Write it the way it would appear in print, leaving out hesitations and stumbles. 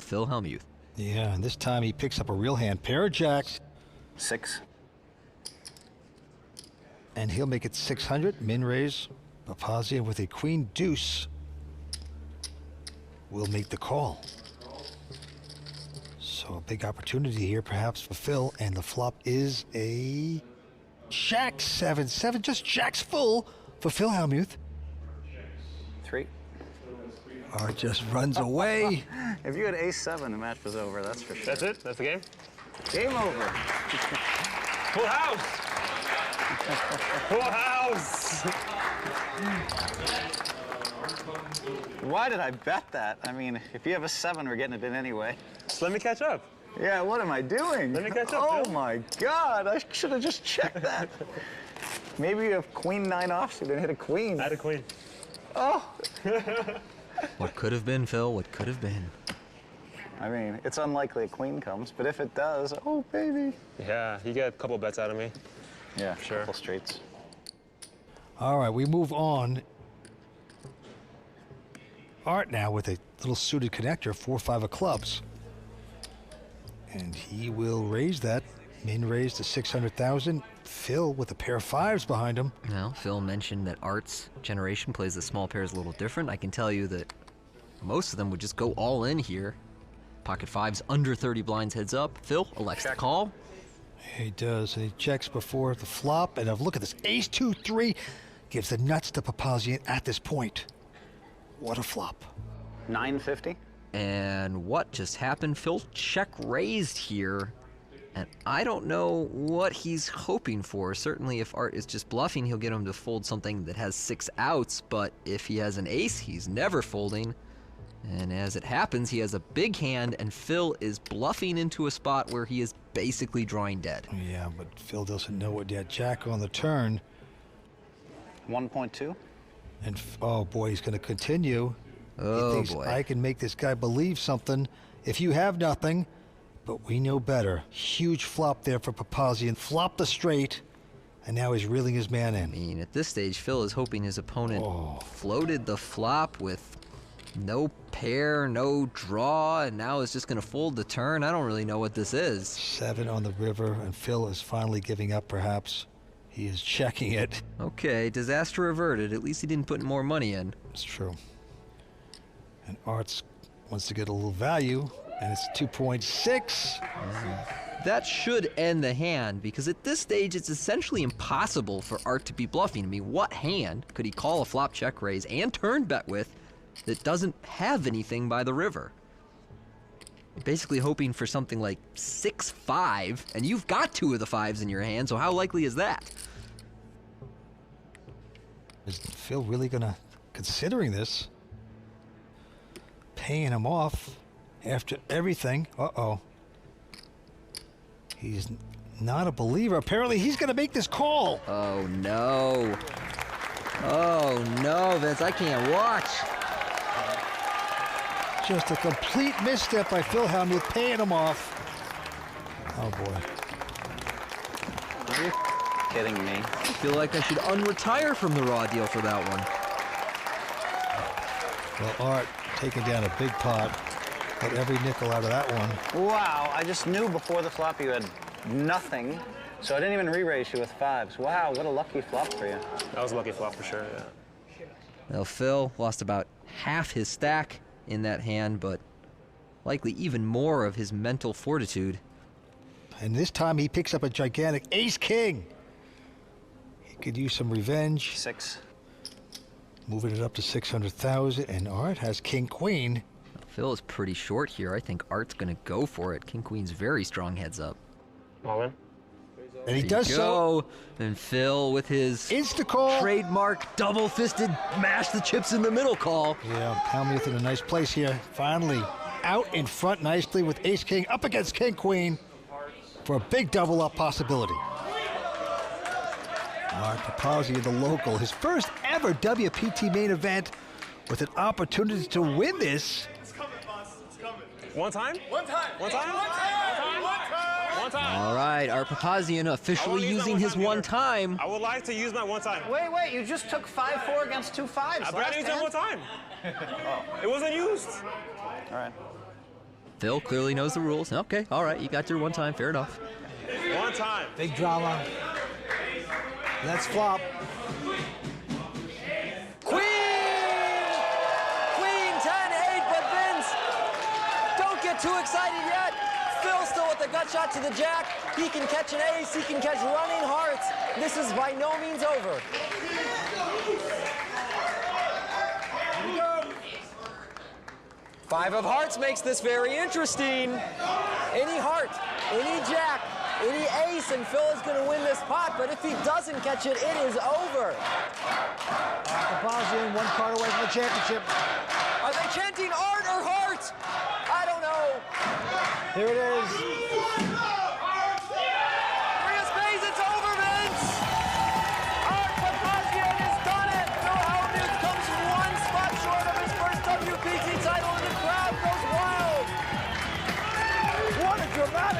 Phil Hellmuth. Yeah, and this time he picks up a real hand. Pair of jacks. 6. And he'll make it 600. Min raise. Papazyan with a queen deuce will make the call. So a big opportunity here perhaps for Phil, and the flop is a jack 7-7, just jacks full for Phil Hellmuth. 3. Art just runs away. If you had ace-7, the match was over, that's for sure. That's it? That's the game? Game over. Full house! Full house! Why did I bet that? I mean, if you have a 7, we're getting it in anyway. Just let me catch up. Yeah, what am I doing? Let me catch up, Oh Phil. my God, I should have just checked that. Maybe you have queen 9 offsuit and hit a queen. I had a queen. Oh! What could have been, Phil? What could have been? I mean, it's unlikely a queen comes, but if it does, oh baby. Yeah, you get a couple bets out of me. Yeah, Sure. couple straights. All right, we move on. Art now with a little suited connector, 4-5 of clubs. And he will raise that. Min raise to 600,000. Phil with a pair of 5s behind him. Well, Phil mentioned that Art's generation plays the small pairs a little different. I can tell you that most of them would just go all in here. Pocket 5s under 30 blinds heads up. Phil elects to call. He does, and he checks before the flop. And look at this, ace-2-3 gives the nuts to Papazyan at this point. What a flop. 950. And what just happened? Phil check raised here. And I don't know what he's hoping for. Certainly if Art is just bluffing, he'll get him to fold something that has 6 outs. But if he has an ace, he's never folding. And as it happens, he has a big hand, and Phil is bluffing into a spot where he is basically drawing dead. Yeah, but Phil doesn't know it yet. Jack on the turn. 1.2. And, oh boy, he's going to continue. Oh, he thinks, boy. I can make this guy believe something if you have nothing. But we know better. Huge flop there for Papazyan. Flopped the straight, and now he's reeling his man in. I mean, at this stage, Phil is hoping his opponent floated the flop with no pair, no draw, and now is just going to fold the turn. I don't really know what this is. 7 on the river, and Phil is finally giving up, perhaps. He is checking it. Okay, disaster averted. At least he didn't put more money in. It's true. And Arts wants to get a little value, and it's 2.6. That should end the hand, because at this stage, it's essentially impossible for Art to be bluffing. I mean, what hand could he call a flop check raise and turn bet with that doesn't have anything by the river? You're basically hoping for something like 6-5, and you've got 2 of the 5s in your hand, so how likely is that? Is Phil really gonna, considering this, paying him off after everything? Uh-oh. He's not a believer. Apparently he's gonna make this call. Oh no. Oh no, Vince, I can't watch. Just a complete misstep by Phil Hellmuth, paying him off. Oh boy. Are you kidding me? I feel like I should unretire from the raw deal for that one. Well, Art taking down a big pot. Got every nickel out of that one. Wow, I just knew before the flop you had nothing, so I didn't even re-raise you with 5s. Wow, what a lucky flop for you. That was a lucky flop for sure, yeah. Well, Phil lost about half his stack in that hand, but likely even more of his mental fortitude. And this time he picks up a gigantic ace-king. He could use some revenge. 6. Moving it up to 600,000, and Art has king-queen. Phil is pretty short here. I think Art's gonna go for it. King-queen's very strong heads up. All in? And he There does you so. go. And Phil with his Insta-call. trademark double-fisted mash the chips in the middle call. Yeah, Hellmuth in a nice place here. Finally out in front nicely with ace-king up against king-queen for a big double-up possibility. Art Papazyan, the local, his first ever WPT main event with an opportunity to win this. It's coming, boss. It's coming. One time? One time. One time? One time. One time. One time. All right, Art Papazyan officially using his one time. I would like to use my one time. Wait, you just took 5-4 against 2 5s I last used it hand? one time. It wasn't used. All right. Phil clearly knows the rules. Okay, all right, you got your one time, fair enough. One time. Big drama. Let's flop. Queen! Queen 10-8, but Vince, don't get too excited yet. Phil still with the gut shot to the jack. He can catch an ace, he can catch running hearts. This is by no means over. Five of hearts makes this very interesting. Any heart, any jack, any ace, and Phil is going to win this pot, but if he doesn't catch it, it is over. Papazyan, one card away from the championship. Are they chanting Art or Heart? I don't know. Here it is. Three of spades, it's over, Vince! Art Papazyan has done it! Phil Hellmuth comes one spot short of his first WPT title, and the crowd goes wild! What a dramatic